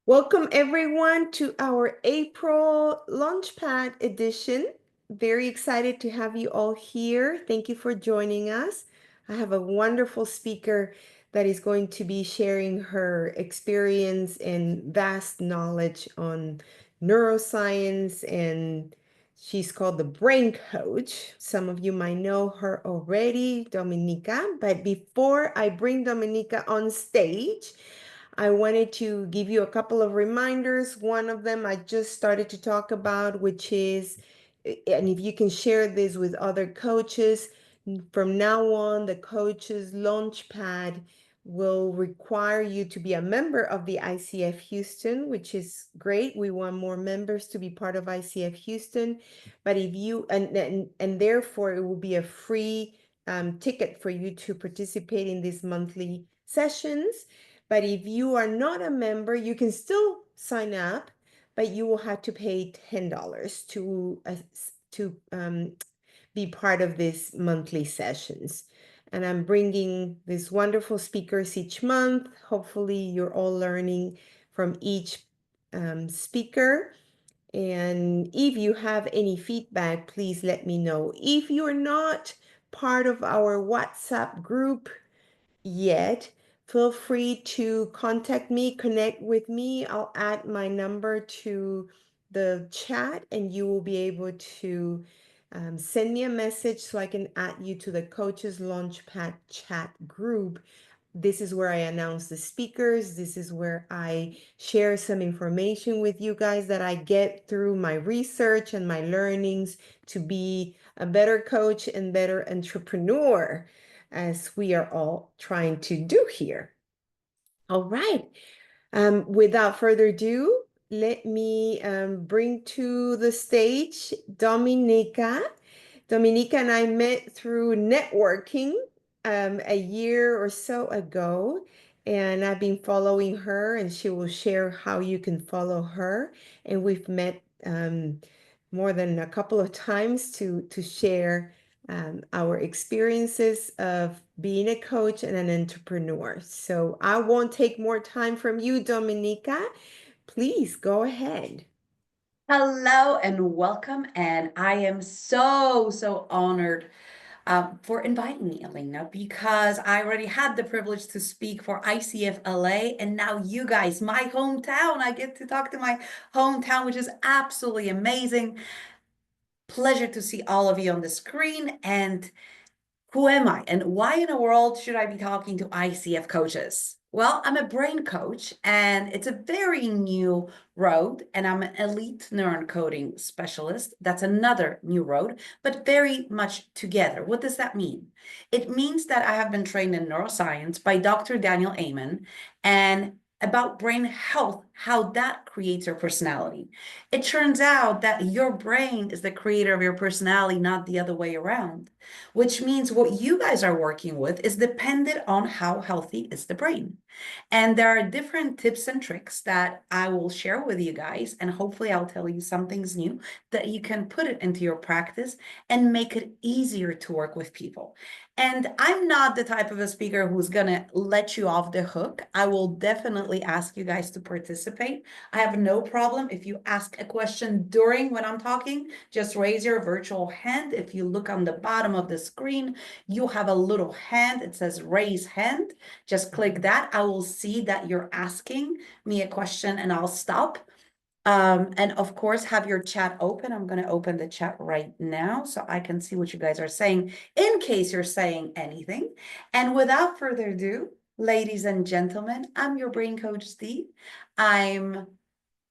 Welcome everyone to our April Launchpad edition. Very excited to have you all here. Thank you for joining us. I have a wonderful speaker that is going to be sharing her experience and vast knowledge on neuroscience, and she's called the Brain Coach. Some of you might know her already, Dominica, but before I bring Dominica on stage, I wanted to give you a couple of reminders. One of them I just started to talk about, which is, and if you can share this with other coaches, from now on, the Coaches Launchpad will require you to be a member of the ICF Houston, which is great. We want more members to be part of ICF Houston. But if you, and therefore it will be a free ticket for you to participate in these monthly sessions. But if you are not a member, you can still sign up, but you will have to pay $10 to be part of these monthly sessions. And I'm bringing these wonderful speakers each month. Hopefully, you're all learning from each speaker. And if you have any feedback, please let me know. If you're not part of our WhatsApp group yet, feel free to contact me, connect with me. I'll add my number to the chat and you will be able to send me a message so I can add you to the Coaches Launchpad chat group. This is where I announce the speakers. This is where I share some information with you guys that I get through my research and my learnings to be a better coach and better entrepreneur, as we are all trying to do here. All right. Without further ado, let me bring to the stage Dominica. Dominica and I met through networking a year or so ago, and I've been following her, and she will share how you can follow her. And we've met more than a couple of times to share our experiences of being a coach and an entrepreneur. So I won't take more time from you, Dominica. Please go ahead. Hello and welcome. And I am so honored for inviting me, Elena, because I already had the privilege to speak for ICF LA. And now you guys, my hometown, I get to talk to my hometown, which is absolutely amazing. Pleasure to see all of you on the screen. And who am I? And why in the world should I be talking to ICF coaches? Well, I'm a brain coach and it's a very new road, and I'm an elite neuron coding specialist. That's another new road, but very much together. What does that mean? It means that I have been trained in neuroscience by Dr. Daniel Amen and about brain health, how that creates your personality. It turns out that your brain is the creator of your personality, not the other way around, which means what you guys are working with is dependent on how healthy is the brain. And there are different tips and tricks that I will share with you guys. And hopefully, I'll tell you some things new that you can put it into your practice and make it easier to work with people. And I'm not the type of a speaker who's going to let you off the hook. I will definitely ask you guys to participate. I have no problem if you ask a question during when I'm talking. Just raise your virtual hand. If you look on the bottom of the screen, you have a little hand. It says raise hand. Just click that. I will see that you're asking me a question and I'll stop. And of course, have your chat open. I'm going to open the chat right now so I can see what you guys are saying in case you're saying anything. And without further ado, ladies and gentlemen, I'm your brain coach, Steve. I'm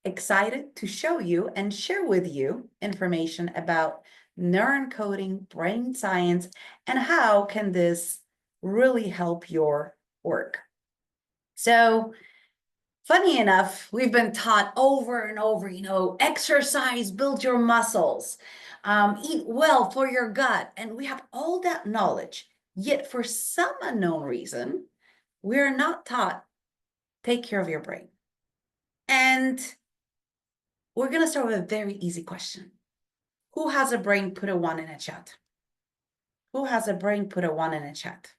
excited to show you and share with you information about neuron coding, brain science, and how can this really help your work. So, funny enough, we've been taught over and over, exercise, build your muscles, eat well for your gut, and we have all that knowledge. Yet, for some unknown reason, we're not taught take care of your brain. And we're going to start with a very easy question. Who has a brain? Put a one in a chat. Who has a brain? Put a one in a chat.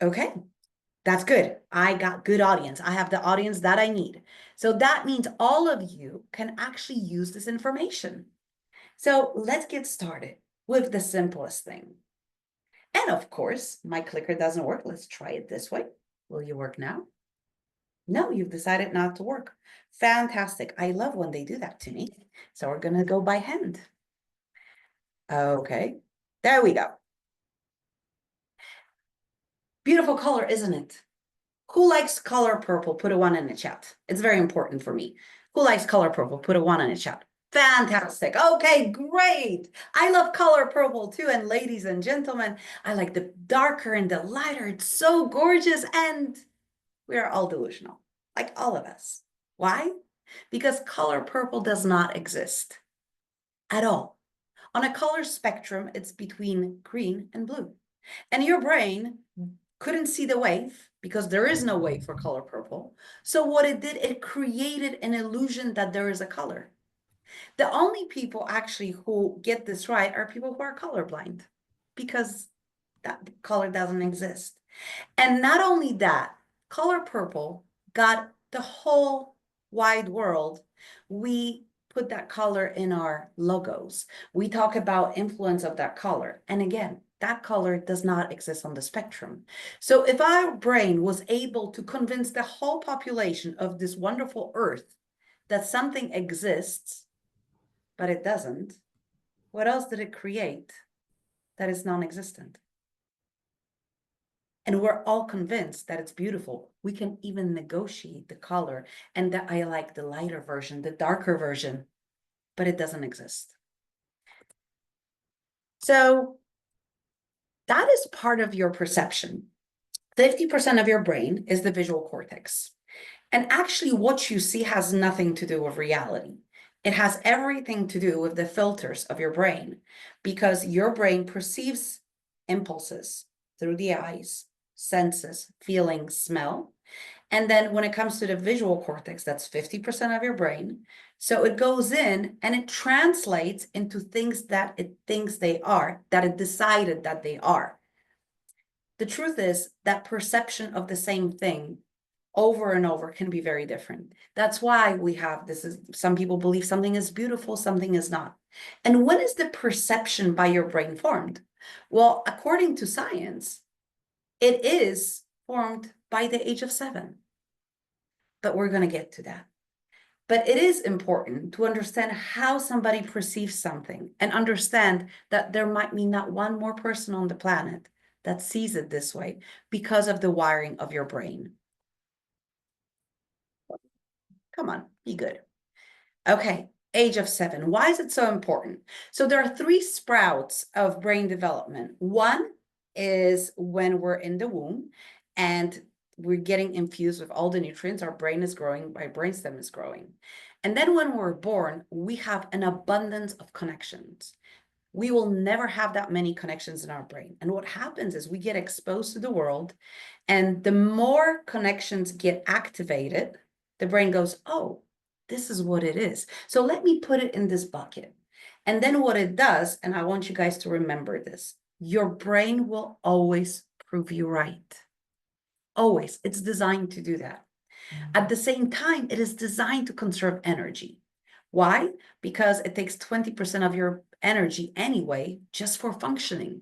Okay. That's good. I got good audience. I have the audience that I need. So that means all of you can actually use this information. So let's get started with the simplest thing. And of course, my clicker doesn't work. Let's try it this way. Will you work now? No, you've decided not to work. Fantastic. I love when they do that to me. So we're going to go by hand. Okay, there we go. Beautiful color, isn't it? Who likes color purple? Put a one in the chat. It's very important for me. Who likes color purple? Put a one in the chat. Fantastic. Okay, great. I love color purple too. And ladies and gentlemen, I like the darker and the lighter. It's so gorgeous. And we are all delusional, like all of us. Why? Because color purple does not exist at all. On a color spectrum, it's between green and blue. And your brain couldn't see the wave because there is no wave for color purple. So what it did, it created an illusion that there is a color. The only people actually who get this right are people who are colorblind because that color doesn't exist. And not only that, color purple got the whole wide world. We put that color in our logos. We talk about influence of that color. And again, that color does not exist on the spectrum. So if our brain was able to convince the whole population of this wonderful earth that something exists, but it doesn't, what else did it create that is non-existent? And we're all convinced that it's beautiful. We can even negotiate the color and that I like the lighter version, the darker version, but it doesn't exist. So that is part of your perception. 50% of your brain is the visual cortex. And actually what you see has nothing to do with reality. It has everything to do with the filters of your brain because your brain perceives impulses through the eyes, senses, feelings, smell. And then when it comes to the visual cortex, that's 50% of your brain. So it goes in and it translates into things that it thinks they are, that it decided that they are. The truth is that perception of the same thing over and over can be very different. That's why we have this is some people believe something is beautiful, something is not. And when is the perception by your brain formed? Well, according to science, it is formed by the age of 7. But we're going to get to that. But it is important to understand how somebody perceives something and understand that there might be not one more person on the planet that sees it this way because of the wiring of your brain. Come on, be good. Okay, age of 7. Why is it so important? So there are 3 sprouts of brain development. One is when we're in the womb and we're getting infused with all the nutrients, our brain is growing, our brainstem is growing. And then when we're born, we have an abundance of connections. We will never have that many connections in our brain. And what happens is we get exposed to the world, and the more connections get activated, the brain goes, oh, this is what it is. So let me put it in this bucket. And then what it does, and I want you guys to remember this, your brain will always prove you right. Always. It's designed to do that. At the same time, it is designed to conserve energy. Why? Because it takes 20% of your energy anyway, just for functioning.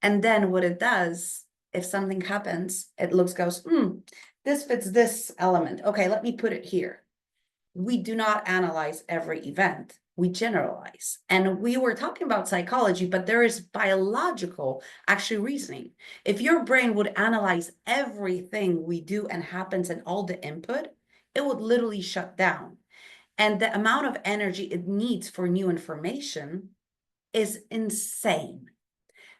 And then what it does, if something happens, it goes, this fits this element. Okay, let me put it here. We do not analyze every event. We generalize. And we were talking about psychology, but there is biological actually reasoning. If your brain would analyze everything we do and happens and all the input, it would literally shut down. And the amount of energy it needs for new information is insane.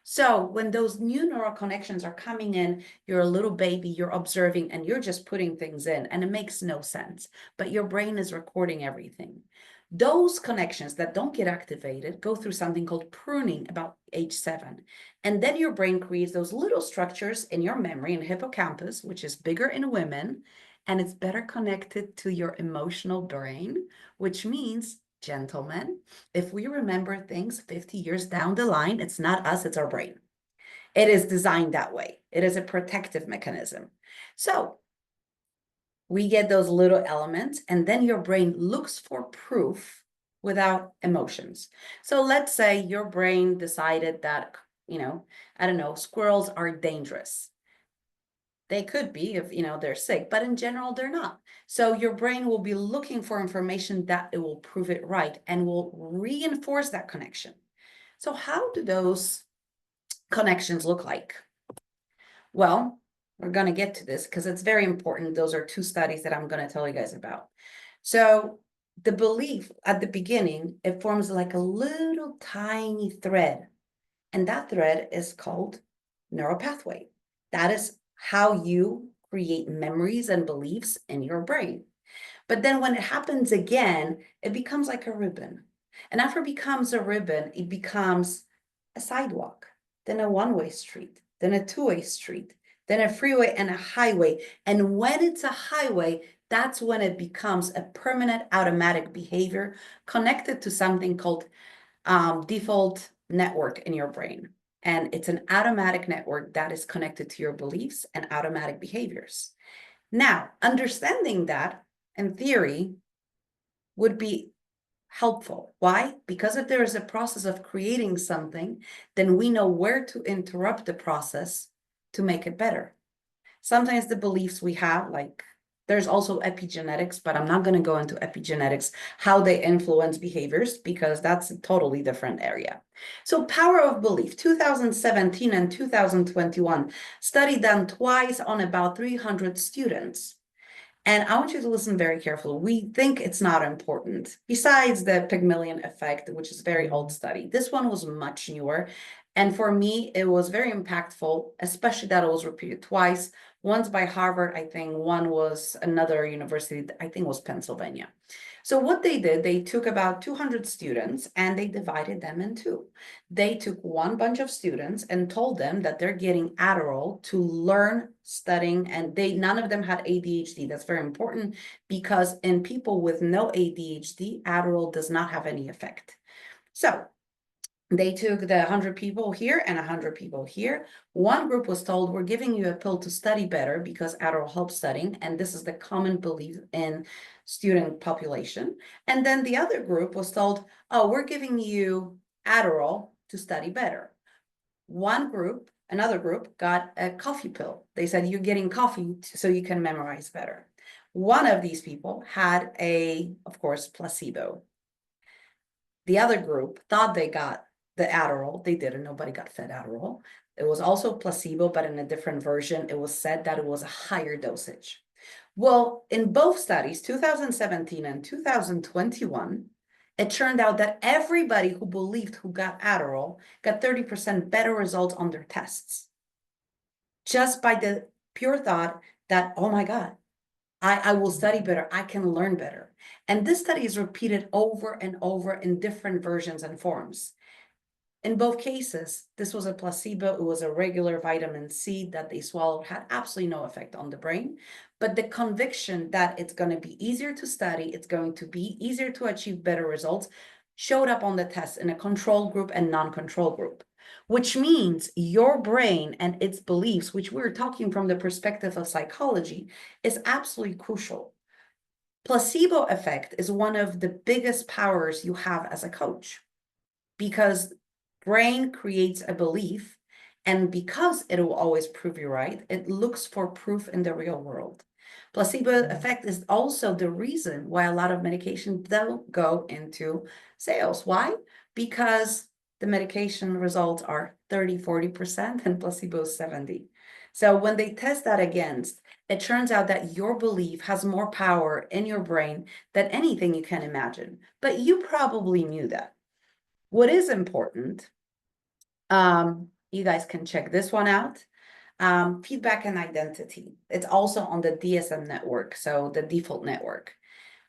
So when those new neural connections are coming in, you're a little baby, you're observing, and you're just putting things in, and it makes no sense. But your brain is recording everything. Those connections that don't get activated go through something called pruning about age 7. And then your brain creates those little structures in your memory in hippocampus, which is bigger in women, and it's better connected to your emotional brain, which means, gentlemen, if we remember things 50 years down the line, it's not us, it's our brain. It is designed that way. It is a protective mechanism. So we get those little elements, and then your brain looks for proof without emotions. So let's say your brain decided that, I don't know, squirrels are dangerous. They could be if, they're sick, but in general, they're not. So your brain will be looking for information that it will prove it right and will reinforce that connection. So how do those connections look like? Well, we're going to get to this because it's very important. Those are two studies that I'm going to tell you guys about. So the belief at the beginning, it forms like a little tiny thread. And that thread is called neural pathway. That is how you create memories and beliefs in your brain. But then when it happens again, it becomes like a ribbon. And after it becomes a ribbon, it becomes a sidewalk, then a one-way street, then a two-way street, then a freeway and a highway. And when it's a highway, that's when it becomes a permanent automatic behavior connected to something called default network in your brain. And it's an automatic network that is connected to your beliefs and automatic behaviors. Now, understanding that in theory would be helpful. Why? Because if there is a process of creating something, then we know where to interrupt the process to make it better. Sometimes the beliefs we have, like there's also epigenetics, but I'm not going to go into epigenetics, how they influence behaviors, because that's a totally different area. So power of belief, 2017 and 2021, study done twice on about 300 students. And I want you to listen very carefully. We think it's not important. Besides the Pygmalion effect, which is a very old study, this one was much newer. And for me, it was very impactful, especially that it was repeated twice. Once by Harvard, I think one was another university, I think it was Pennsylvania. So what they did, they took about 200 students and they divided them in two. They took one bunch of students and told them that they're getting Adderall to learn studying, and none of them had ADHD. That's very important because in people with no ADHD, Adderall does not have any effect. So they took the 100 people here and 100 people here. One group was told, we're giving you a pill to study better because Adderall helps studying. And this is the common belief in student population. And then the other group was told, oh, we're giving you Adderall to study better. Another group got a coffee pill. They said, you're getting coffee so you can memorize better. One of these people had of course, placebo. The other group thought they got the Adderall. They didn't. Nobody got fed Adderall. It was also placebo, but in a different version. It was said that it was a higher dosage. Well, in both studies, 2017 and 2021, it turned out that everybody who believed who got Adderall got 30% better results on their tests. Just by the pure thought that, oh my God, I will study better. I can learn better. And this study is repeated over and over in different versions and forms. In both cases, this was a placebo. It was a regular vitamin C that they swallowed, had absolutely no effect on the brain. But the conviction that it's going to be easier to study, it's going to be easier to achieve better results, showed up on the test in a control group and non-control group, which means your brain and its beliefs, which we're talking from the perspective of psychology, is absolutely crucial. Placebo effect is one of the biggest powers you have as a coach, because brain creates a belief, and because it will always prove you right, it looks for proof in the real world. Placebo effect is also the reason why a lot of medications don't go into sales. Why? Because the medication results are 30, 40% and placebo is 70. So when they test that against, it turns out that your belief has more power in your brain than anything you can imagine. But you probably knew that. What is important, you guys can check this one out. Feedback and identity. It's also on the DSM network, so the default network.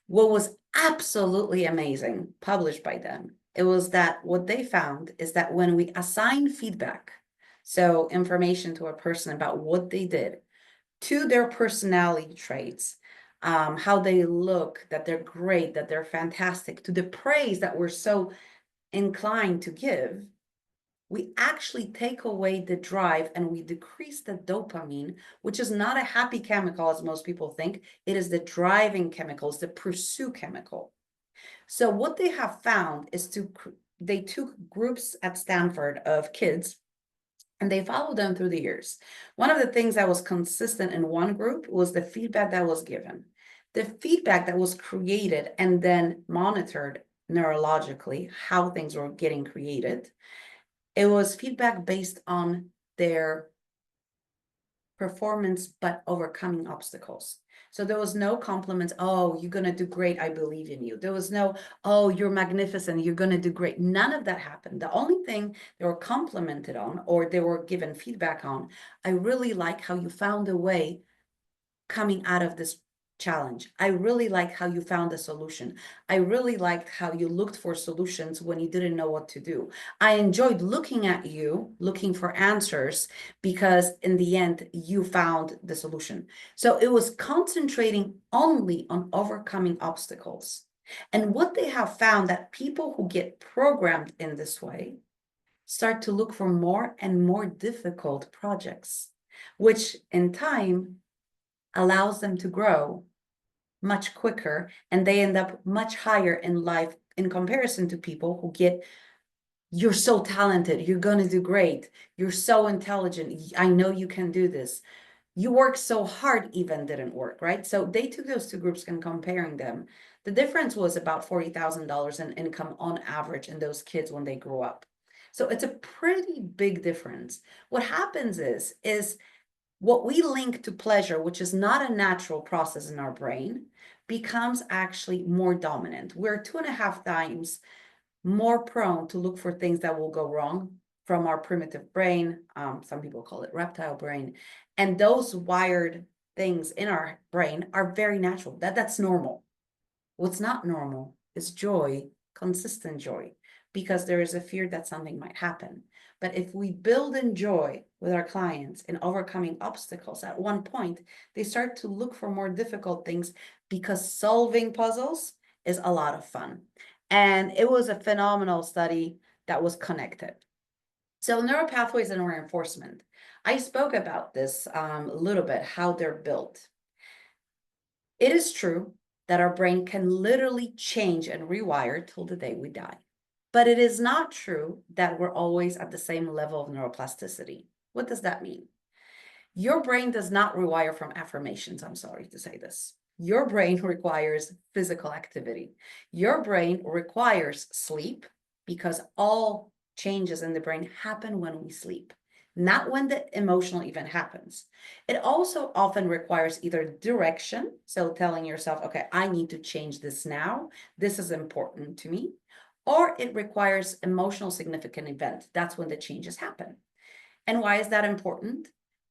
What was absolutely amazing, published by them, it was that what they found is that when we assign feedback, so information to a person about what they did, to their personality traits, how they look, that they're great, that they're fantastic, to the praise that we're so inclined to give, we actually take away the drive and we decrease the dopamine, which is not a happy chemical as most people think. It is the driving chemical, it's the pursue chemical. So what they have found is they took groups at Stanford of kids and they followed them through the years. One of the things that was consistent in one group was the feedback that was given. The feedback that was created and then monitored neurologically, how things were getting created. It was feedback based on their performance, but overcoming obstacles. So there was no compliments. Oh, you're going to do great. I believe in you. There was no, oh, you're magnificent. You're going to do great. None of that happened. The only thing they were complimented on, or they were given feedback on, I really like how you found a way coming out of this challenge. I really like how you found a solution. I really liked how you looked for solutions when you didn't know what to do. I enjoyed looking at you, looking for answers, because in the end, you found the solution. So it was concentrating only on overcoming obstacles. And what they have found that people who get programmed in this way start to look for more and more difficult projects, which in time allows them to grow much quicker and they end up much higher in life in comparison to people who get, you're so talented, you're going to do great, you're so intelligent, I know you can do this, you work so hard, even didn't work, right? So they took those two groups and comparing them. The difference was about $40,000 in income on average in those kids when they grew up. So it's a pretty big difference. What happens is what we link to pleasure, which is not a natural process in our brain, becomes actually more dominant. We're 2.5 times more prone to look for things that will go wrong from our primitive brain. Some people call it reptile brain. And those wired things in our brain are very natural. That's normal. What's not normal is joy, consistent joy, because there is a fear that something might happen. But if we build in joy with our clients in overcoming obstacles, at one point, they start to look for more difficult things because solving puzzles is a lot of fun. And it was a phenomenal study that was connected. So neural pathways and reinforcement. I spoke about this a little bit, how they're built. It is true that our brain can literally change and rewire till the day we die. But it is not true that we're always at the same level of neuroplasticity. What does that mean? Your brain does not rewire from affirmations. I'm sorry to say this. Your brain requires physical activity. Your brain requires sleep because all changes in the brain happen when we sleep, not when the emotional event happens. It also often requires either direction, so telling yourself, okay, I need to change this now. This is important to me. Or it requires emotional significant event. That's when the changes happen. And why is that important?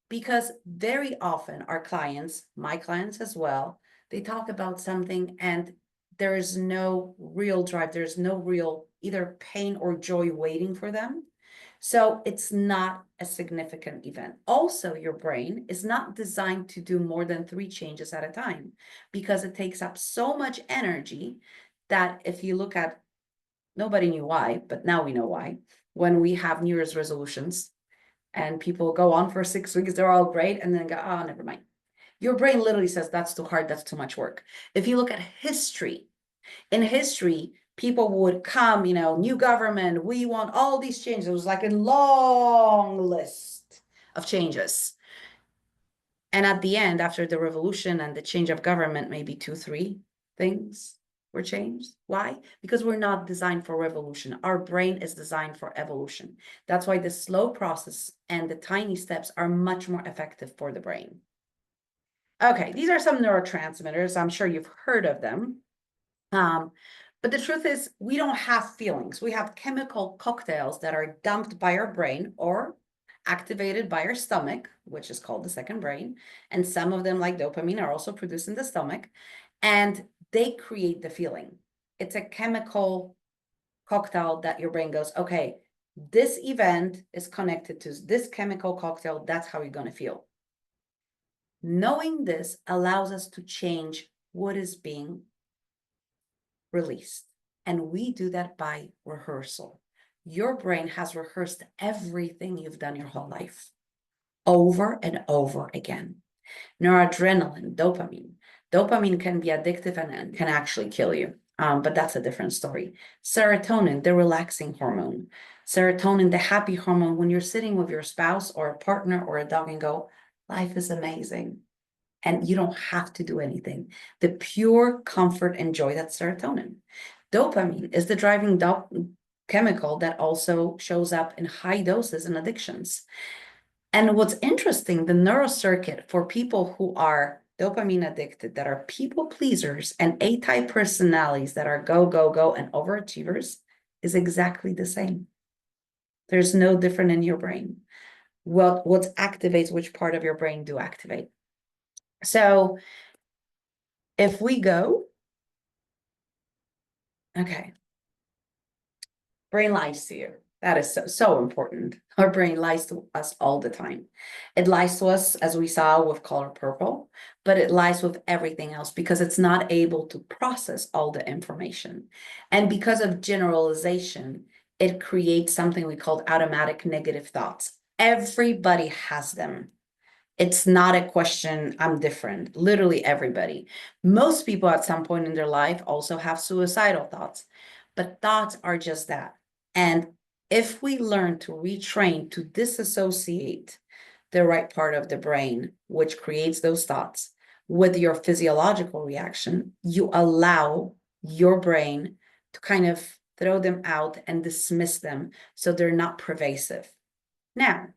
Because very often our clients, my clients as well, they talk about something and there is no real drive, there's no real either pain or joy waiting for them. So it's not a significant event. Also, your brain is not designed to do more than 3 changes at a time because it takes up so much energy that if you look at, nobody knew why, but now we know why, when we have New Year's resolutions, and people go on for 6 weeks, they're all great, and then go, oh, never mind. Your brain literally says that's too hard, that's too much work. If you look at history, in history, people would come, new government, we want all these changes. It was like a long list of changes. And at the end, after the revolution and the change of government, maybe 2, 3 things were changed. Why? Because we're not designed for revolution. Our brain is designed for evolution. That's why the slow process and the tiny steps are much more effective for the brain. Okay, these are some neurotransmitters. I'm sure you've heard of them. But the truth is, we don't have feelings. We have chemical cocktails that are dumped by our brain or activated by our stomach, which is called the second brain. And some of them, like dopamine, are also produced in the stomach. And they create the feeling. It's a chemical cocktail that your brain goes, okay, this event is connected to this chemical cocktail. That's how you're going to feel. Knowing this allows us to change what is being released. And we do that by rehearsal. your brain has rehearsed everything you've done your whole life over and over again. Noradrenaline, dopamine. Dopamine can be addictive and can actually kill you. But that's a different story. Serotonin, the relaxing hormone. Serotonin, the happy hormone, when you're sitting with your spouse or a partner or a dog and go, life is amazing. And you don't have to do anything. The pure comfort and joy, that's serotonin. Dopamine is the driving chemical that also shows up in high doses in addictions. And what's interesting, the neurocircuit for people who are dopamine addicted, that are people pleasers and A-type personalities that are go, go, go and overachievers is exactly the same. There's no different in your brain. What activates which part of your brain do activate. So if we go, okay, brain lies to you. That is so important. Our brain lies to us all the time. It lies to us, as we saw with color purple, but it lies with everything else because it's not able to process all the information. And because of generalization, it creates something we call automatic negative thoughts. Everybody has them. It's not a question, I'm different. Literally everybody. Most people at some point in their life also have suicidal thoughts, but thoughts are just that. And if we learn to retrain to disassociate the right part of the brain, which creates those thoughts, with your physiological reaction, you allow your brain to kind of throw them out and dismiss them so they're not pervasive. Now,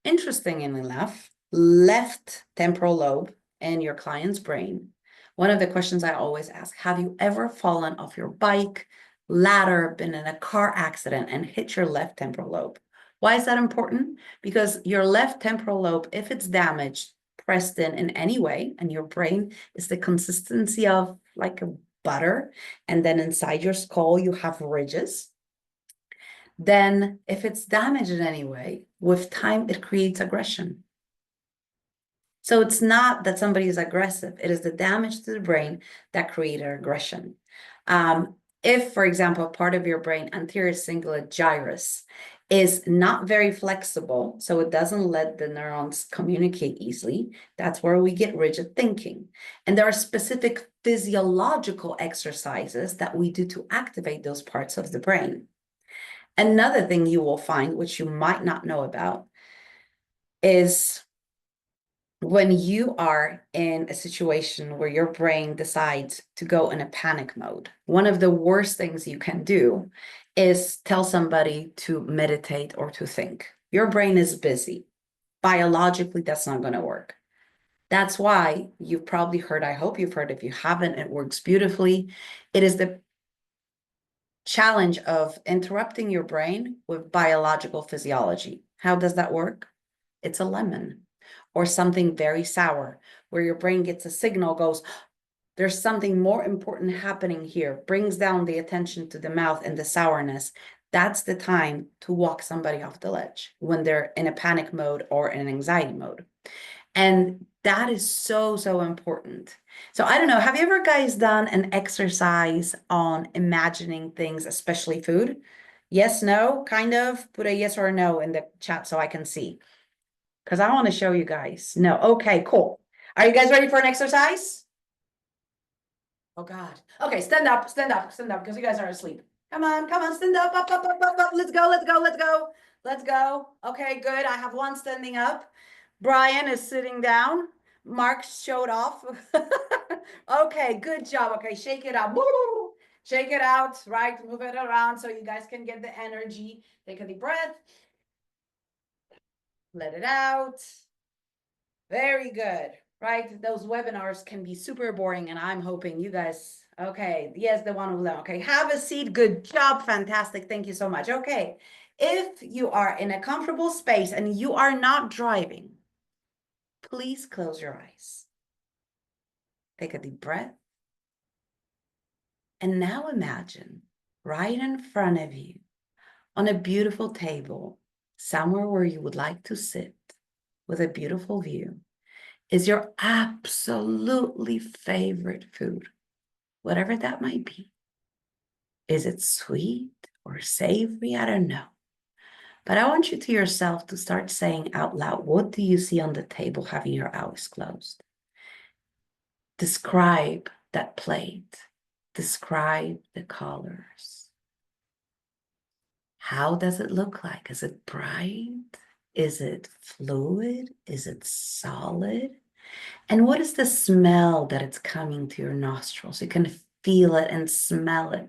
interestingly enough, left temporal lobe in your client's brain. One of the questions I always ask, have you ever fallen off your bike, ladder, been in a car accident and hit your left temporal lobe? Why is that important? Because your left temporal lobe, if it's damaged, pressed in any way, and your brain is the consistency of like a butter, and then inside your skull you have ridges, then if it's damaged in any way, with time, it creates aggression. So it's not that somebody is aggressive, it is the damage to the brain that created aggression. If, for example, part of your brain, anterior cingulate gyrus, is not very flexible, so it doesn't let the neurons communicate easily, that's where we get rigid thinking. And there are specific physiological exercises that we do to activate those parts of the brain. Another thing you will find, which you might not know about, is when you are in a situation where your brain decides to go in a panic mode. One of the worst things you can do is tell somebody to meditate or to think. Your brain is busy. Biologically, that's not going to work. That's why you've probably heard, I hope you've heard, if you haven't, it works beautifully. It is the challenge of interrupting your brain with biological physiology. How does that work? It's a lemon or something very sour, where your brain gets a signal, goes, there's something more important happening here, brings down the attention to the mouth and the sourness. That's the time to walk somebody off the ledge when they're in a panic mode or in an anxiety mode. And that is so important. So I don't know, have you ever guys done an exercise on imagining things, especially food? Yes, no, kind of? Put a yes or a no in the chat so I can see. Because I want to show you guys. No, okay, cool. Are you guys ready for an exercise? Oh God. Okay, stand up, because you guys are asleep. Come on, stand up. Let's go. Okay, good. I have one standing up. Brian is sitting down. Mark showed off. Okay, good job. Okay, shake it out. Shake it out, right? Move it around so you guys can get the energy. Take a deep breath. Let it out. Very good, right? Those webinars can be super boring, and I'm hoping you guys, okay, yes, the one who learned. Okay, have a seat. Good job. Fantastic. Thank you so much. Okay, if you are in a comfortable space and you are not driving, please close your eyes. Take a deep breath. And now imagine right in front of you on a beautiful table, somewhere where you would like to sit with a beautiful view, is your absolutely favorite food, whatever that might be. Is it sweet or savory? I don't know. But I want you to yourself to start saying out loud, what do you see on the table having your eyes closed? Describe that plate. Describe the colors. How does it look like? Is it bright? Is it fluid? Is it solid? And what is the smell that it's coming to your nostrils? You can feel it and smell it.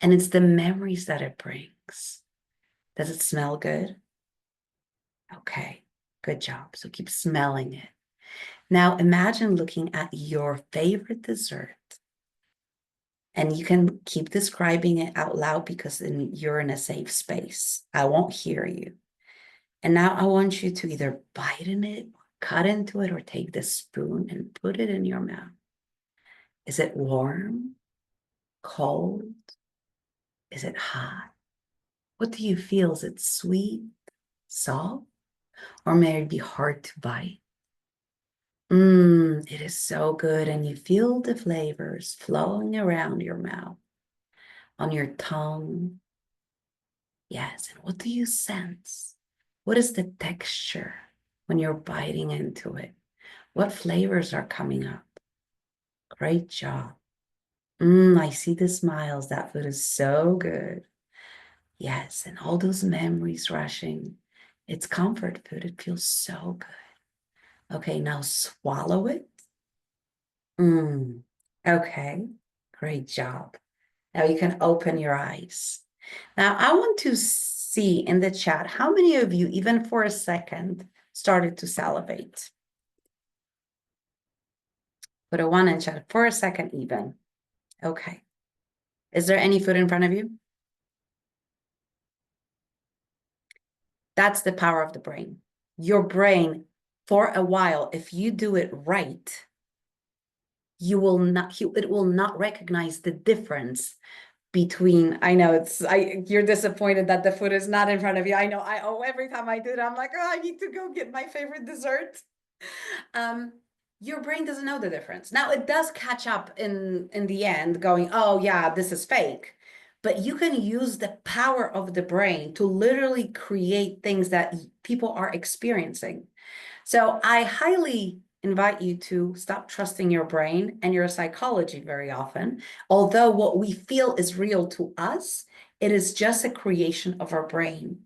And it's the memories that it brings. Does it smell good? Okay, good job. So keep smelling it. Now imagine looking at your favorite dessert. And you can keep describing it out loud because then you're in a safe space. I won't hear you. And now I want you to either bite in it, cut into it, or take the spoon and put it in your mouth. Is it warm, cold? Is it hot? What do you feel? Is it sweet, soft, or may it be hard to bite? It is so good. And you feel the flavors flowing around your mouth, on your tongue. Yes. And what do you sense? What is the texture when you're biting into it? What flavors are coming up? Great job. I see the smiles. That food is so good. Yes. And all those memories rushing. It's comfort food. It feels so good. Okay. Now swallow it. Okay. Great job. Now you can open your eyes. Now I want to see in the chat how many of you, even for a second, started to salivate. Put a one in chat for a second, even. Okay. Is there any food in front of you? That's the power of the brain. Your brain, for a while, if you do it right, it will not recognize the difference between, I know you're disappointed that the food is not in front of you. I know, every time I do it, I'm like, oh, I need to go get my favorite dessert. Your brain doesn't know the difference. Now it does catch up in the end going, oh yeah, this is fake. But you can use the power of the brain to literally create things that people are experiencing. So I highly invite you to stop trusting your brain and your psychology very often. Although what we feel is real to us, it is just a creation of our brain.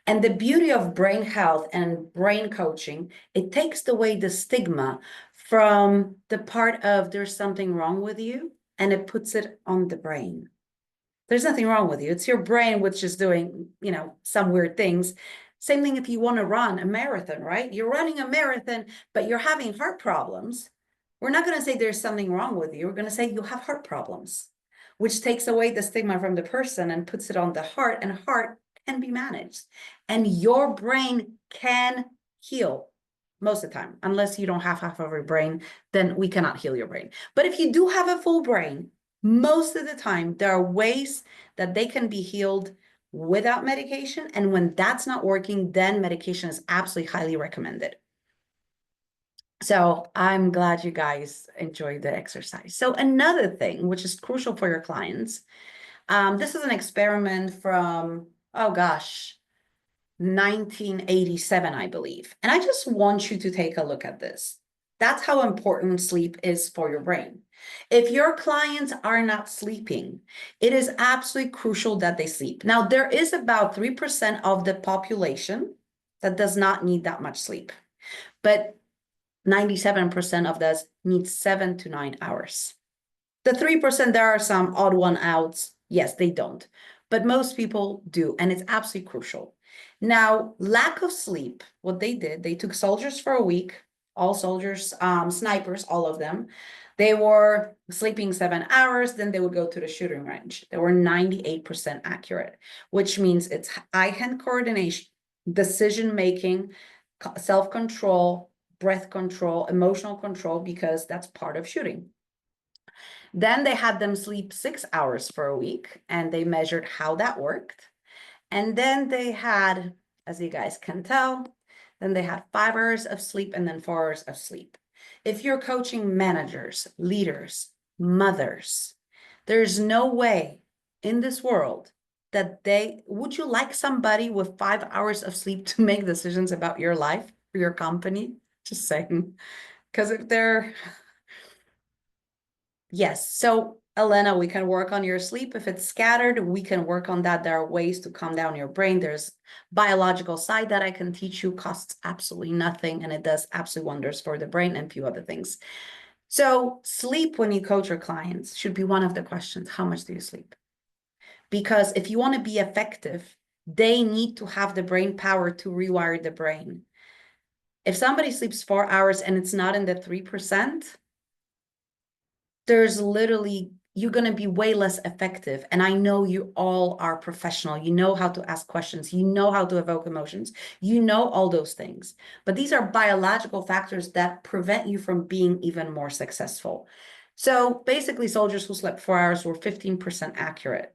And the beauty of brain health and brain coaching, it takes away the stigma from the part of there's something wrong with you, and it puts it on the brain. There's nothing wrong with you. It's your brain which is doing, some weird things. Same thing if you want to run a marathon, right? You're running a marathon, but you're having heart problems. We're not going to say there's something wrong with you. We're going to say you have heart problems, which takes away the stigma from the person and puts it on the heart, and heart can be managed. And your brain can heal most of the time, unless you don't have half of your brain, then we cannot heal your brain. But if you do have a full brain, most of the time, there are ways that they can be healed without medication. And when that's not working, then medication is absolutely highly recommended. So I'm glad you guys enjoyed the exercise. So another thing, which is crucial for your clients, this is an experiment from, oh gosh, 1987, I believe. And I just want you to take a look at this. That's how important sleep is for your brain. If your clients are not sleeping, it is absolutely crucial that they sleep. Now, there is about 3% of the population that does not need that much sleep, but 97% of us need 7 to 9 hours. The 3%, there are some odd one outs. Yes, they don't, but most people do, and it's absolutely crucial. Now, lack of sleep, what they did, they took soldiers for a week, all soldiers, snipers, all of them. They were sleeping 7 hours, then they would go to the shooting range. They were 98% accurate, which means it's eye-hand coordination, decision-making, self-control, breath control, emotional control, because that's part of shooting. Then they had them sleep 6 hours for a week, and they measured how that worked. And then they had, as you guys can tell, then they had 5 hours of sleep and then 4 hours of sleep. If you're coaching managers, leaders, mothers, there's no way in this world that would you like somebody with 5 hours of sleep to make decisions about your life or your company? Just saying. Because if they're, yes. So Elena, we can work on your sleep. If it's scattered, we can work on that. There are ways to calm down your brain. There's biological side that I can teach you, costs absolutely nothing, and it does absolute wonders for the brain and a few other things. So sleep when you coach your clients should be one of the questions. How much do you sleep? Because if you want to be effective, they need to have the brain power to rewire the brain. If somebody sleeps 4 hours and it's not in the 3%, there's literally, you're going to be way less effective. And I know you all are professional. You know how to ask questions. You know how to evoke emotions. You know all those things. But these are biological factors that prevent you from being even more successful. So basically, soldiers who slept 4 hours were 15% accurate.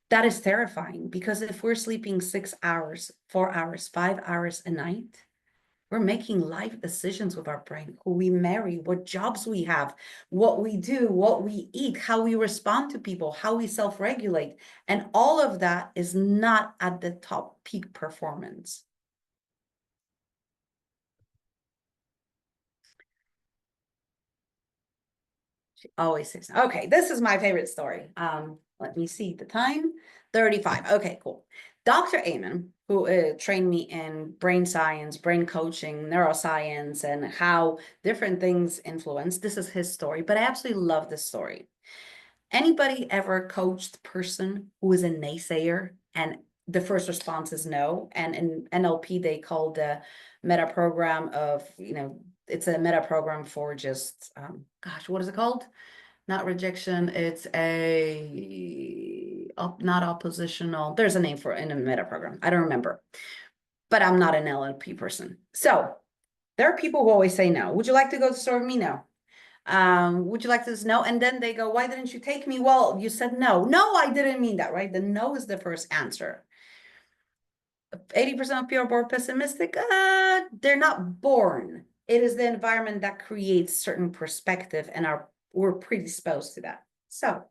That is terrifying because if we're sleeping 6 hours, 4 hours, 5 hours a night, we're making life decisions with our brain, who we marry, what jobs we have, what we do, what we eat, how we respond to people, how we self-regulate. And all of that is not at the top peak performance. She always says, okay, this is my favorite story. Let me see the time, 35. Okay, cool. Dr. Amen, who trained me in brain science, brain coaching, neuroscience, and how different things influence. This is his story, but I absolutely love this story. Anybody ever coached person who is a naysayer and the first response is no? And in NLP, they call the meta program of, it's a meta program for just, gosh, what is it called? Not rejection. It's not oppositional. There's a name for it in a meta program. I don't remember, but I'm not an NLP person. So there are people who always say no. Would you like to go to the store with me? No. Would you like this? No. And then they go, why didn't you take me? Well, you said no. No, I didn't mean that, right? The no is the first answer. 80% of people are born pessimistic. They're not born. It is the environment that creates certain perspective and we're predisposed to that. So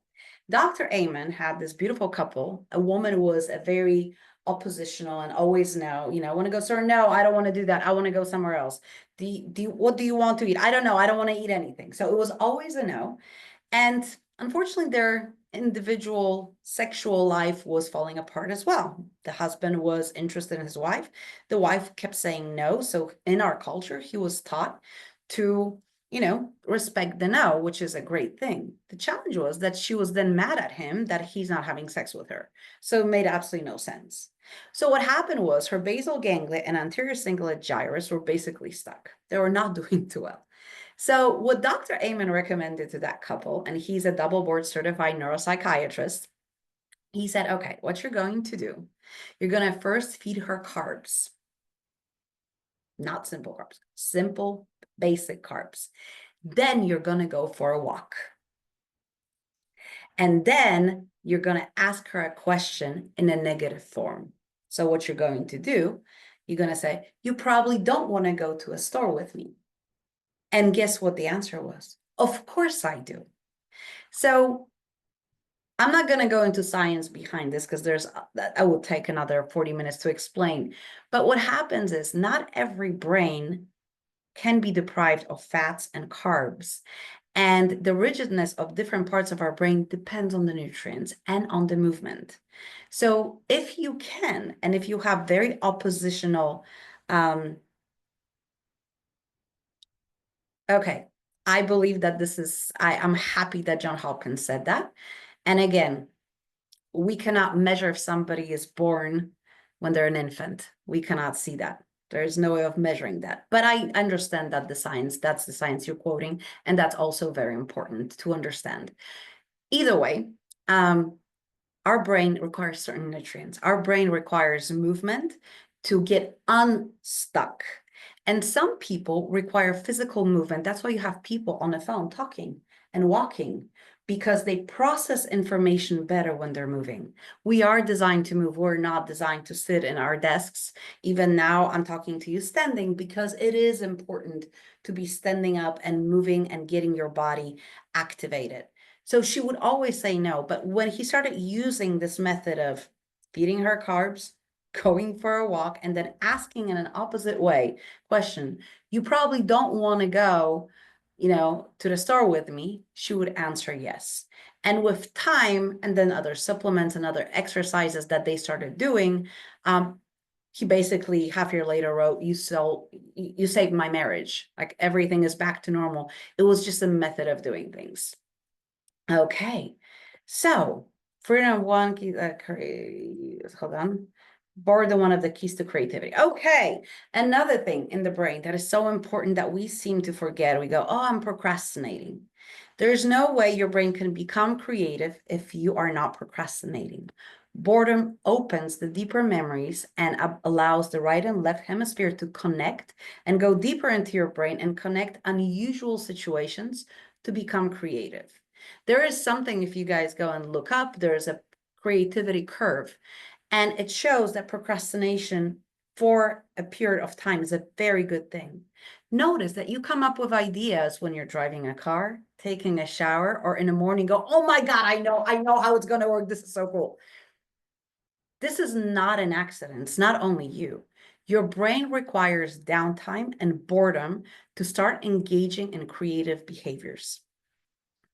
Dr. Amen had this beautiful couple. A woman was a very oppositional and always no, I want to go, sir. No, I don't want to do that. I want to go somewhere else. What do you want to eat? I don't know. I don't want to eat anything. So it was always a no. And unfortunately, their individual sexual life was falling apart as well. The husband was interested in his wife. The wife kept saying no. So in our culture, he was taught to, respect the no, which is a great thing. The challenge was that she was then mad at him that he's not having sex with her. So it made absolutely no sense. So what happened was her basal ganglia and anterior cingulate gyrus were basically stuck. They were not doing too well. So what Dr. Amen recommended to that couple, and he's a double board certified neuropsychiatrist, he said, okay, what you're going to do, you're going to first feed her carbs, not simple carbs, simple, basic carbs. Then you're going to go for a walk. And then you're going to ask her a question in a negative form. So what you're going to do, you're going to say, you probably don't want to go to a store with me. And guess what the answer was? Of course I do. So I'm not going to go into science behind this because I will take another 40 minutes to explain. But what happens is not every brain can be deprived of fats and carbs. And the rigidness of different parts of our brain depends on the nutrients and on the movement. So if you can, and if you have very oppositional, okay, I believe that I'm happy that John Hopkins said that. And again, we cannot measure if somebody is born when they're an infant. We cannot see that. There's no way of measuring that. But I understand that that's the science you're quoting, and that's also very important to understand. Either way, our brain requires certain nutrients. Our brain requires movement to get unstuck. And some people require physical movement. That's why you have people on the phone talking and walking, because they process information better when they're moving. We are designed to move. We're not designed to sit in our desks. Even now, I'm talking to you standing because it is important to be standing up and moving and getting your body activated. So she would always say no. But when he started using this method of feeding her carbs, going for a walk, and then asking in an opposite way question, you probably don't want to go, to the store with me, she would answer yes. And with time, and then other supplements and other exercises that they started doing, he basically half year later wrote, you saved my marriage. Like everything is back to normal. It was just a method of doing things. Okay, so freedom one key, hold on. Boredom, one of the keys to creativity. Okay, another thing in the brain that is so important that we seem to forget. We go, oh, I'm procrastinating. There's no way your brain can become creative if you are not procrastinating. Boredom opens the deeper memories and allows the right and left hemisphere to connect and go deeper into your brain and connect unusual situations to become creative. There is something, if you guys go and look up, there's a creativity curve, and it shows that procrastination for a period of time is a very good thing. Notice that you come up with ideas when you're driving a car, taking a shower, or in the morning go, oh my God, I know how it's going to work. This is so cool. This is not an accident. It's not only you. Your brain requires downtime and boredom to start engaging in creative behaviors.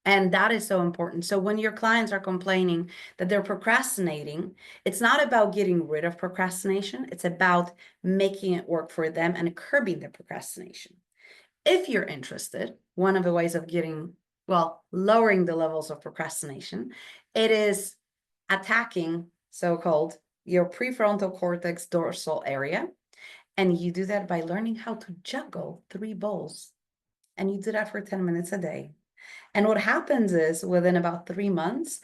And that is so important. So when your clients are complaining that they're procrastinating, it's not about getting rid of procrastination. It's about making it work for them and curbing the procrastination. If you're interested, one of the ways of lowering the levels of procrastination, it is attacking so-called your prefrontal cortex dorsal area. And you do that by learning how to juggle 3 balls. And you do that for 10 minutes a day. And what happens is within about 3 months,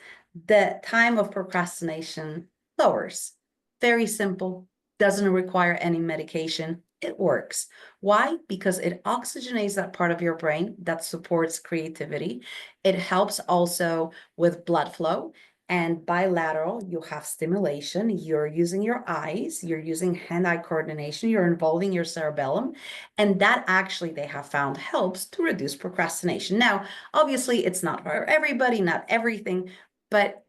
the time of procrastination lowers. Very simple, doesn't require any medication. It works. Why? Because it oxygenates that part of your brain that supports creativity. It helps also with blood flow. And bilateral, you have stimulation. You're using your eyes, you're using hand-eye coordination, you're involving your cerebellum. And that actually, they have found, helps to reduce procrastination. Now, obviously, it's not for everybody, not everything, but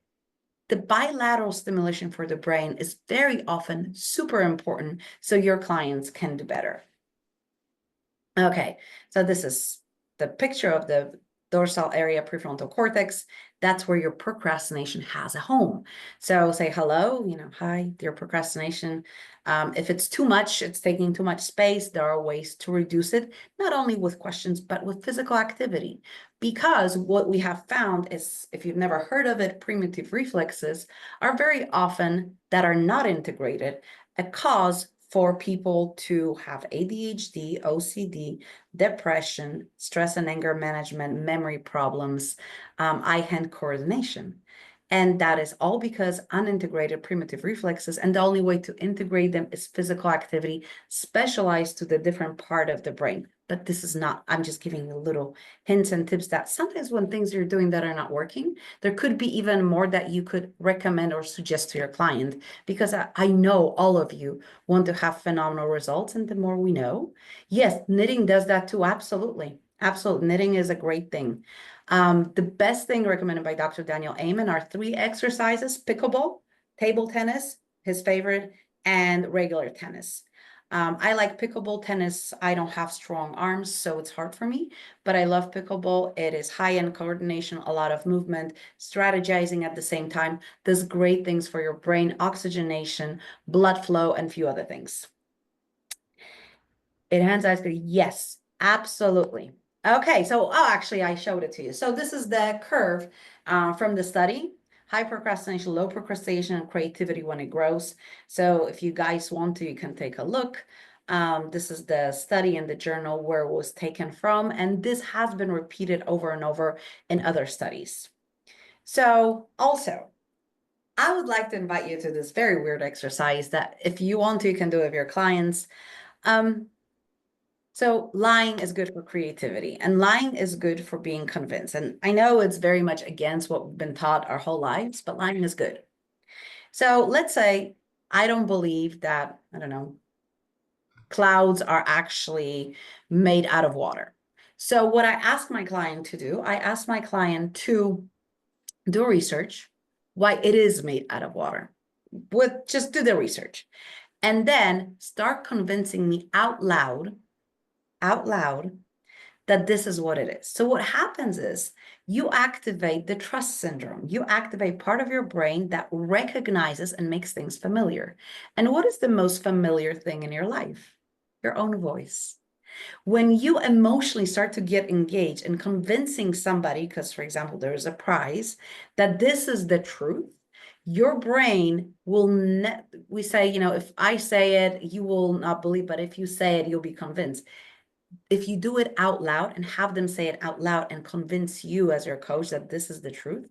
the bilateral stimulation for the brain is very often super important so your clients can do better. Okay, so this is the picture of the dorsal area prefrontal cortex. That's where your procrastination has a home. So say hello, hi, dear procrastination. If it's too much, it's taking too much space, there are ways to reduce it, not only with questions, but with physical activity. Because what we have found is, if you've never heard of it, primitive reflexes are very often that are not integrated, a cause for people to have ADHD, OCD, depression, stress and anger management, memory problems, eye-hand coordination. And that is all because unintegrated primitive reflexes, and the only way to integrate them is physical activity specialized to the different part of the brain. But this is not, I'm just giving you little hints and tips that sometimes when things you're doing that are not working, there could be even more that you could recommend or suggest to your client, because I know all of you want to have phenomenal results, and the more we know, yes, knitting does that too. Absolutely. Absolutely. Knitting is a great thing. The best thing recommended by Dr. Daniel Amen are 3 exercises: pickleball, table tennis, his favorite, and regular tennis. I like pickleball tennis. I don't have strong arms, so it's hard for me, but I love pickleball. It is high-end coordination, a lot of movement, strategizing at the same time, does great things for your brain, oxygenation, blood flow, and a few other things. Enhanced eyes, yes, absolutely. Okay, so actually, I showed it to you. So this is the curve from the study: high procrastination, low procrastination, and creativity when it grows. So if you guys want to, you can take a look. This is the study in the journal where it was taken from, and this has been repeated over and over in other studies. So also, I would like to invite you to this very weird exercise that if you want to, you can do with your clients. So lying is good for creativity, and lying is good for being convinced. And I know it's very much against what we've been taught our whole lives, but lying is good. So let's say I don't believe that, I don't know, clouds are actually made out of water. So what I ask my client to do, I ask my client to do research why it is made out of water. Just do the research. And then start convincing me out loud, that this is what it is. So what happens is you activate the trust syndrome. You activate part of your brain that recognizes and makes things familiar. And what is the most familiar thing in your life? Your own voice. When you emotionally start to get engaged in convincing somebody, because for example, there is a prize, that this is the truth, your brain will, we say, if I say it, you will not believe, but if you say it, you'll be convinced. If you do it out loud and have them say it out loud and convince you as your coach that this is the truth,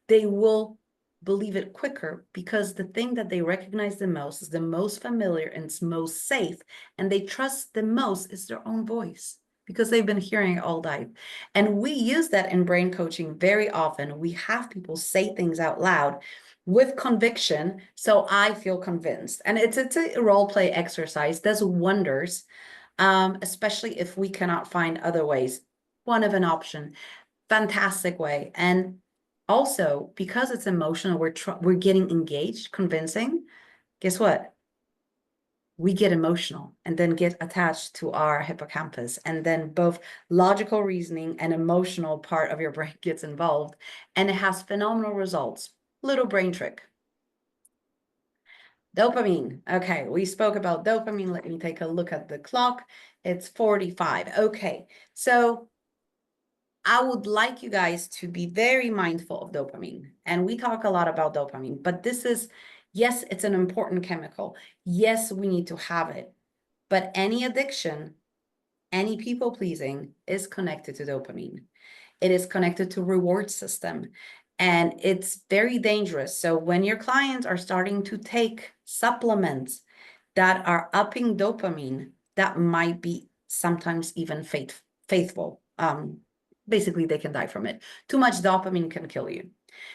they will believe it quicker, because the thing that they recognize the most is the most familiar and it's most safe, and they trust the most is their own voice, because they've been hearing it all day. And we use that in brain coaching very often. We have people say things out loud with conviction, so I feel convinced. And it's a role play exercise, does wonders, especially if we cannot find other ways. One of an option, fantastic way. And also, because it's emotional, we're getting engaged, convincing. Guess what? We get emotional and then get attached to our hippocampus, and then both logical reasoning and emotional part of your brain gets involved, and it has phenomenal results. Little brain trick. Dopamine. Okay, we spoke about dopamine. Let me take a look at the clock. It's 45. Okay, so I would like you guys to be very mindful of dopamine. And we talk a lot about dopamine, but this is, yes, it's an important chemical. Yes, we need to have it. But any addiction, any people pleasing is connected to dopamine. It is connected to reward system, and it's very dangerous. So when your clients are starting to take supplements that are upping dopamine, that might be sometimes even faithful. Basically, they can die from it. Too much dopamine can kill you.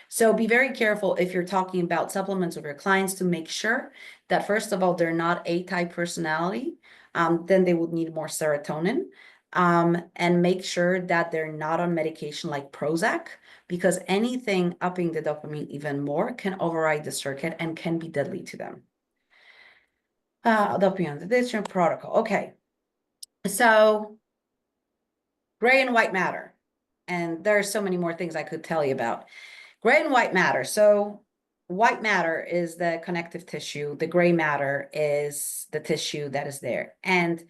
So be very careful if you're talking about supplements with your clients, to make sure that, first of all, they're not A-type personality. Then they would need more serotonin. And make sure that they're not on medication like Prozac, because anything upping the dopamine even more can override the circuit and can be deadly to them. Dopamine addiction protocol. Okay, so gray and white matter. And there are so many more things I could tell you about. Gray and white matter. So white matter is the connective tissue. The gray matter is the tissue that is there. And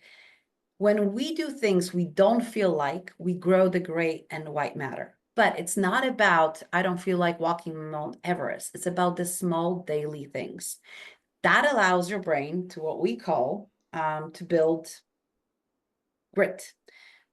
when we do things we don't feel like, we grow the gray and white matter. But it's not about, I don't feel like walking Mount Everest. It's about the small daily things. That allows your brain to, what we call, to build grit.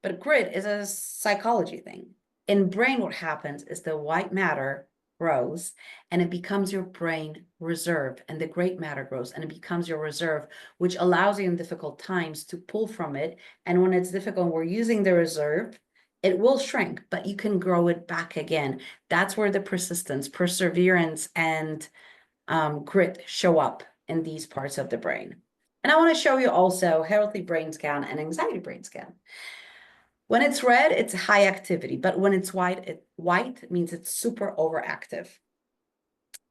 But grit is a psychology thing. In brain, what happens is the white matter grows and it becomes your brain reserve, and the gray matter grows and it becomes your reserve, which allows you in difficult times to pull from it. And when it's difficult, we're using the reserve, it will shrink, but you can grow it back again. That's where the persistence, perseverance, and grit show up in these parts of the brain. And I want to show you also healthy brain scan and anxiety brain scan. When it's red, it's high activity, but when it's white means it's super overactive.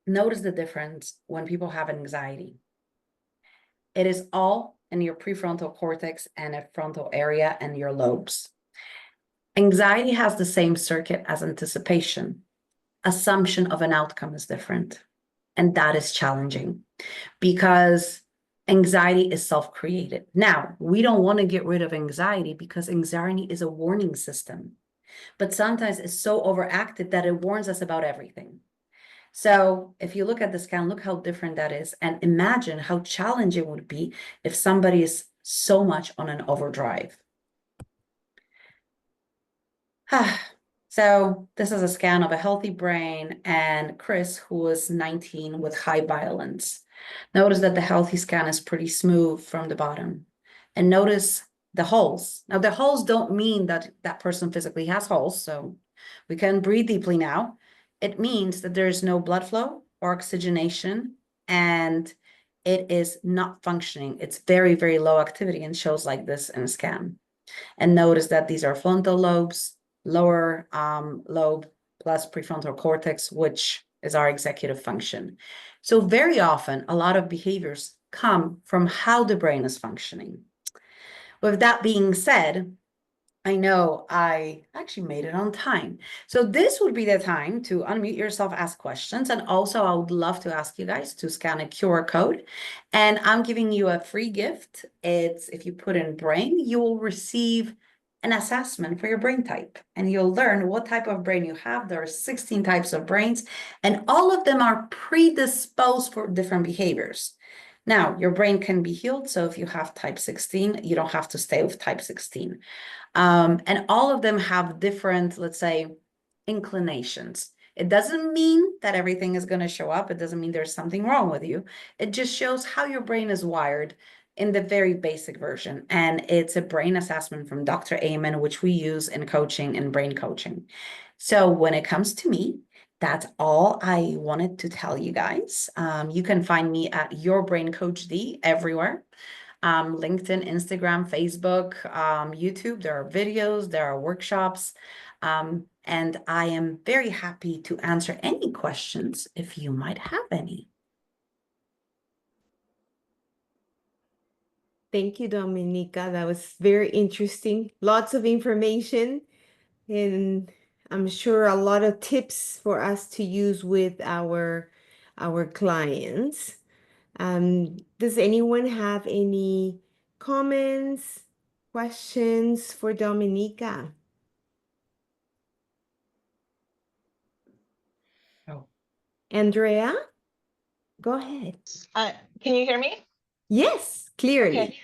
Notice the difference when people have anxiety. It is all in your prefrontal cortex and a frontal area and your lobes. Anxiety has the same circuit as anticipation. Assumption of an outcome is different. And that is challenging, because anxiety is self-created. Now, we don't want to get rid of anxiety, because anxiety is a warning system. But sometimes it's so overactive that it warns us about everything. So if you look at the scan, look how different that is. And imagine how challenging it would be if somebody is so much on an overdrive. So this is a scan of a healthy brain and Chris, who was 19 with high violence. Notice that the healthy scan is pretty smooth from the bottom. And notice the holes. Now, the holes don't mean that that person physically has holes, so we can breathe deeply now. It means that there is no blood flow or oxygenation, and it is not functioning. It's very, very low activity and shows like this in a scan. And notice that these are frontal lobes, lower lobe, plus prefrontal cortex, which is our executive function. So very often, a lot of behaviors come from how the brain is functioning. With that being said, I know I actually made it on time. So this would be the time to unmute yourself, ask questions. And also I would love to ask you guys to scan a QR code. And I'm giving you a free gift. It's if you put in brain, you will receive an assessment for your brain type. And you'll learn what type of brain you have. There are 16 types of brains, and all of them are predisposed for different behaviors. Now, your brain can be healed. So if you have type 16, you don't have to stay with type 16. And all of them have different, let's say, inclinations. It doesn't mean that everything is going to show up. It doesn't mean there's something wrong with you. It just shows how your brain is wired in the very basic version. And it's a brain assessment from Dr. Amen, which we use in coaching and brain coaching. So when it comes to me, that's all I wanted to tell you guys. You can find me at Your Brain Coach D everywhere. LinkedIn, Instagram, Facebook, YouTube. There are videos, there are workshops. And I am very happy to answer any questions if you might have any. Thank you, Dominica. That was very interesting. Lots of information, and I'm sure a lot of tips for us to use with our clients. Does anyone have any comments, questions for Dominica? Oh. Andrea, go ahead. Can you hear me? Yes, Okay. clearly.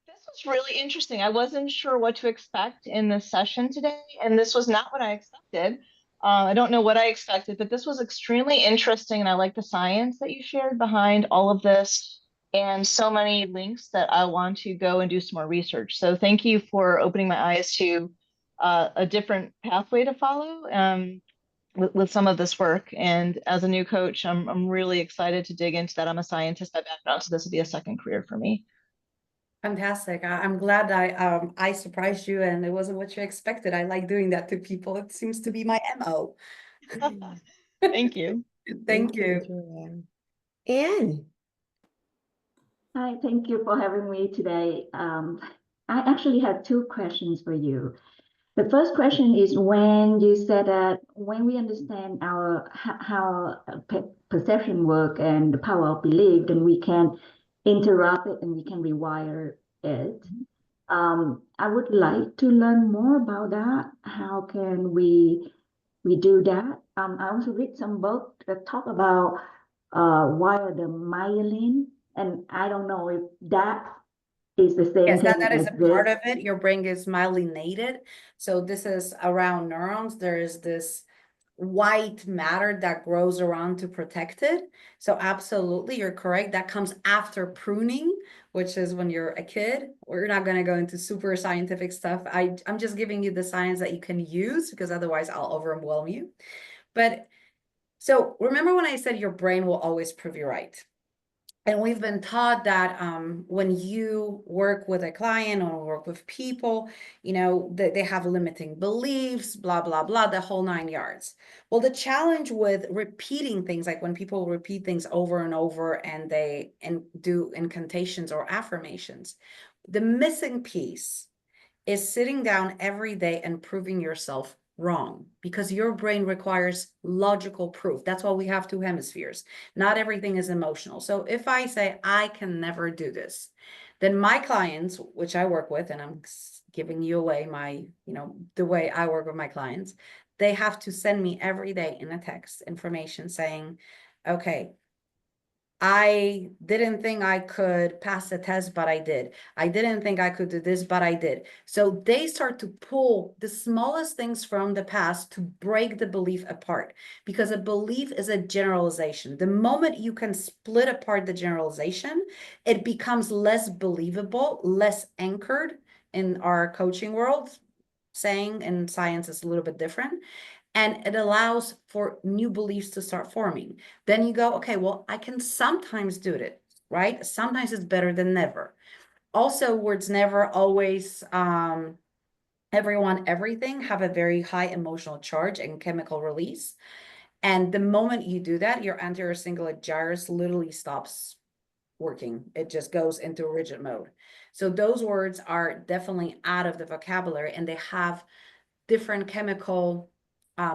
This was really interesting. I wasn't sure what to expect in the session today, and this was not what I expected. I don't know what I expected, but this was extremely interesting, and I like the science that you shared behind all of this, and so many links that I want to go and do some more research. So thank you for opening my eyes to a different pathway to follow. With some of this work. And as a new coach, I'm really excited to dig into that. I'm a scientist by background, so this will be a second career for me. Fantastic. I'm glad I surprised you and it wasn't what you expected. I like doing that to people. It seems to be my MO. Thank you. Thank Thank you, you. Andrea. Anne. Hi, thank you for having me today. I actually have two questions for you. The first question is when you said that when we understand how perception work and the power of belief, then we can interrupt it and we can rewire it. I would like to learn more about that. How can we do that? I also read some book that talk about wire the myelin, and I don't know if that is the same Yes, thing that is as a this. part of it. Your brain is myelinated. So this is around neurons. There is this white matter that grows around to protect it. So absolutely, you're correct. That comes after pruning, which is when you're a kid. We're not going to go into super scientific stuff. I'm just giving you the science that you can use because otherwise I'll overwhelm you. But so remember when I said your brain will always prove you right? And we've been taught that when you work with a client or work with people, you know, they have limiting beliefs, blah, blah, blah, the whole 9 yards. Well, the challenge with repeating things, like when people repeat things over and over and they do incantations or affirmations, the missing piece is sitting down every day and proving yourself wrong because your brain requires logical proof. That's why we have two hemispheres. Not everything is emotional. So if I say, I can never do this, then my clients, which I work with, and I'm giving you away my, the way I work with my clients, they have to send me every day in a text information saying, okay, I didn't think I could pass the test, but I did. I didn't think I could do this, but I did. So they start to pull the smallest things from the past to break the belief apart because a belief is a generalization. The moment you can split apart the generalization, it becomes less believable, less anchored in our coaching world. Saying in science is a little bit different, and it allows for new beliefs to start forming. Then you go, okay, well, I can sometimes do it, right? Sometimes it's better than never. Also, words never always everyone, everything have a very high emotional charge and chemical release. And the moment you do that, your anterior cingulate gyrus literally stops working. It just goes into rigid mode. So those words are definitely out of the vocabulary, and they have different chemical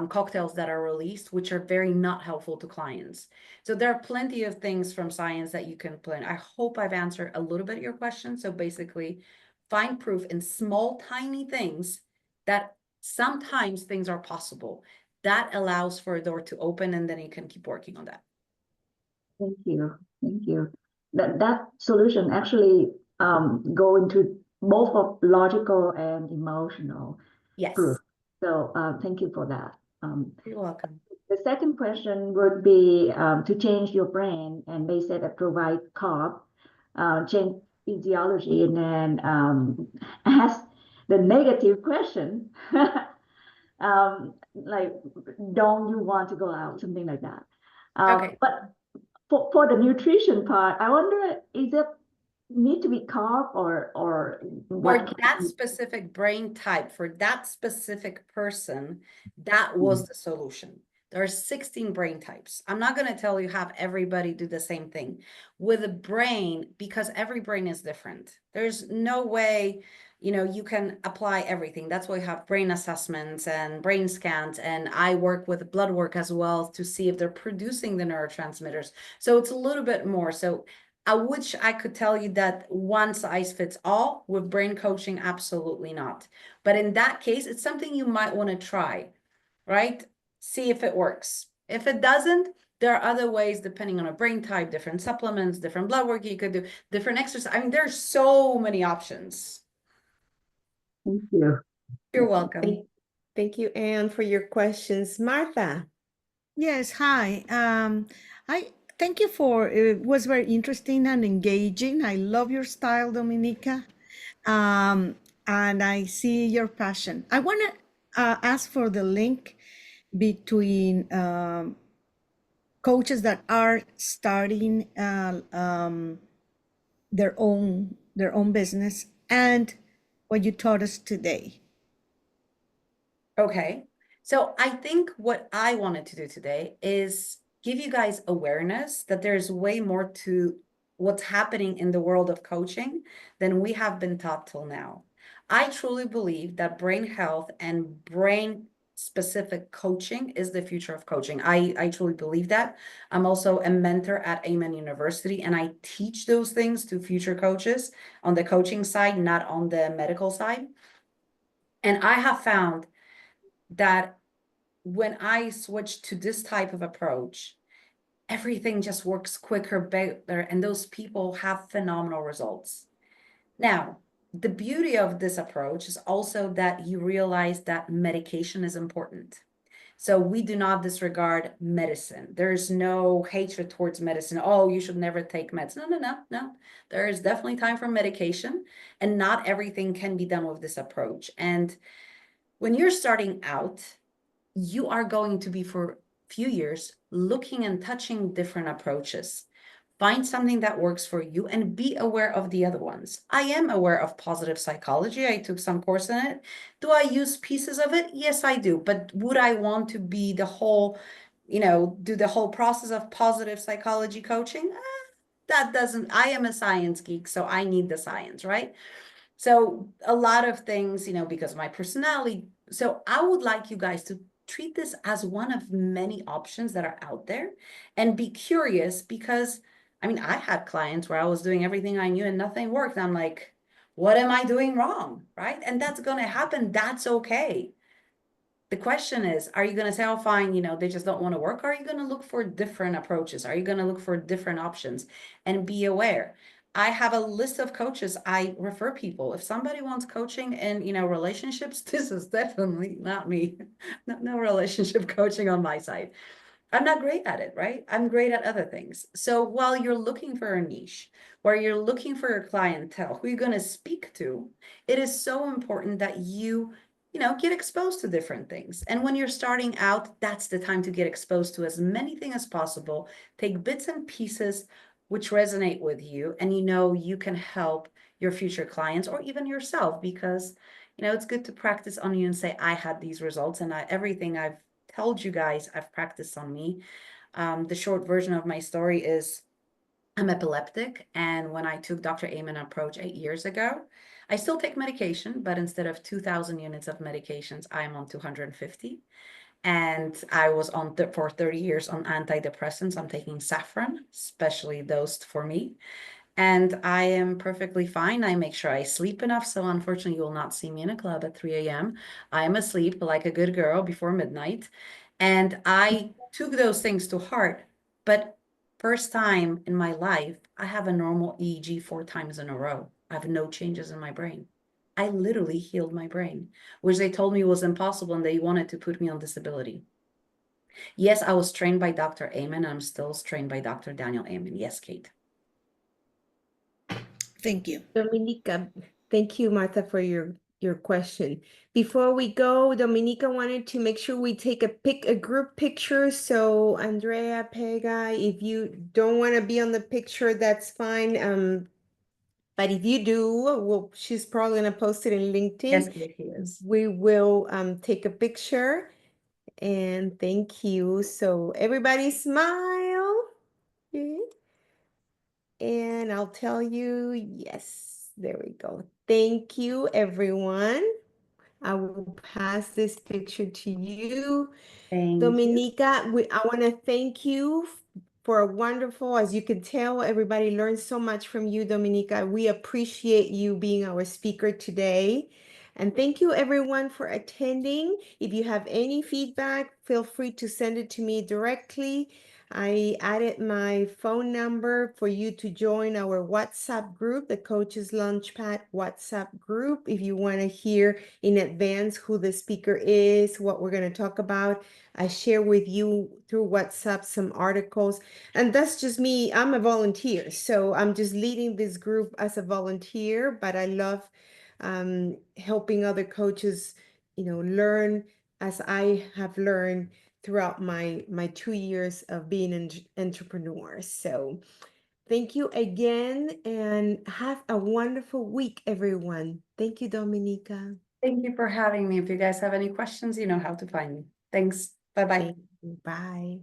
cocktails that are released, which are very not helpful to clients. So there are plenty of things from science that you can plan. I hope I've answered a little bit your question. So basically, find proof in small, tiny things that sometimes things are possible. That allows for a door to open, and then you can keep working on that. Thank you. Thank you. That solution actually go into both of logical and emotional proof. Yes, So thank you for that. you're welcome. The second question would be to change your brain, and they said that provide carb, change physiology, and then ask the negative question, like, don't you want to go out, something like that. Okay. But for the nutrition part, I wonder, is it need to be carb or what For can that be? specific brain type, for that specific person, that was the solution. There are 16 brain types. I'm not going to tell you have everybody do the same thing with a brain, because every brain is different. There's no way, you can apply everything. That's why we have brain assessments and brain scans, and I work with blood work as well to see if they're producing the neurotransmitters. So it's a little bit more. So I wish I could tell you that one size fits all with brain coaching. Absolutely not. But in that case, it's something you might want to try, right? See if it works. If it doesn't, there are other ways depending on a brain type, different supplements, different blood work you could do, different exercise. I mean, there's so many options. Thank you. You're welcome. Thank you, Anne, for your questions. Martha. Yes, hi. I thank you for it was very interesting and engaging. I love your style, Dominica. Um, and I see your passion. I want to ask for the link between coaches that are starting their own business and what you taught us today. Okay. So I think what I wanted to do today is give you guys awareness that there's way more to what's happening in the world of coaching than we have been taught till now. I truly believe that brain health and brain specific coaching is the future of coaching. I truly believe that. I'm also a mentor at Amen University, and I teach those things to future coaches on the coaching side, not on the medical side. And I have found that when I switched to this type of approach, everything just works quicker, better, and those people have phenomenal results. Now, the beauty of this approach is also that you realize that medication is important. So we do not disregard medicine. There's no hatred towards medicine. Oh, you should never take meds. No, no, no, no. There is definitely time for medication, and not everything can be done with this approach. And when you're starting out, you are going to be for a few years looking and touching different approaches. Find something that works for you and be aware of the other ones. I am aware of positive psychology. I took some course in it. Do I use pieces of it? Yes, I do. But would I want to be the whole, do the whole process of positive psychology coaching? That doesn't, I am a science geek, so I need the science, right? So a lot of things, because of my personality. So I would like you guys to treat this as one of many options that are out there and be curious, because I mean, I had clients where I was doing everything I knew and nothing worked. I'm like, what am I doing wrong? Right? And that's going to happen. That's okay. The question is, are you going to say, oh, fine, they just don't want to work? Or are you going to look for different approaches? Are you going to look for different options and be aware? I have a list of coaches. I refer people. If somebody wants coaching in, relationships, this is definitely not me. No relationship coaching on my side. I'm not great at it, right? I'm great at other things. So while you're looking for a niche, where you're looking for a clientele who you're going to speak to, it is so important that you get exposed to different things. And when you're starting out, that's the time to get exposed to as many things as possible. Take bits and pieces which resonate with you, and you can help your future clients or even yourself, because it's good to practice on you and say, I had these results, and everything I've told you guys, I've practiced on me. The short version of my story is I'm epileptic, and when I took Dr. Amen approach 8 years ago, I still take medication, but instead of 2,000 units of medications, I'm on 250. And I was on for 30 years on antidepressants. I'm taking saffron, especially dosed for me. And I am perfectly fine. I make sure I sleep enough. So unfortunately, you will not see me in a club at 3 a.m. I am asleep like a good girl before midnight. And I took those things to heart. But first time in my life, I have a normal EEG 4 times in a row. I have no changes in my brain. I literally healed my brain, which they told me was impossible, and they wanted to put me on disability. Yes, I was trained by Dr. Amen. I'm still trained by Dr. Daniel Amen. Yes, Kate. Thank you. Dominica, thank you, Martha, for your question. Before we go, Dominica wanted to make sure we take a group picture. So Andrea, Pega, if you don't want to be on the picture, that's fine. But if you do, well, she's probably gonna post it in Yes, LinkedIn. Kate, he is. We will take a picture, and thank you. So everybody smile. Okay. And I'll tell you, yes, there we go. Thank you, everyone. I will pass this picture to you. Thank you. Dominica, I want to thank you for a wonderful, as you can tell, everybody learned so much from you, Dominica. We appreciate you being our speaker today. And thank you, everyone, for attending. If you have any feedback, feel free to send it to me directly. I added my phone number for you to join our WhatsApp group, the Coaches Launchpad WhatsApp group, if you want to hear in advance who the speaker is, what we're going to talk about. I share with you through WhatsApp some articles, and that's just me. I'm a volunteer, so I'm just leading this group as a volunteer, but I love helping other coaches, learn as I have learned throughout my 2 years of being an entrepreneur. So thank you again, and have a wonderful week, everyone. Thank you, Dominica. Thank you for having me. If you guys have any questions, you know how to find me. Thanks. Bye-bye. Thank you. Bye.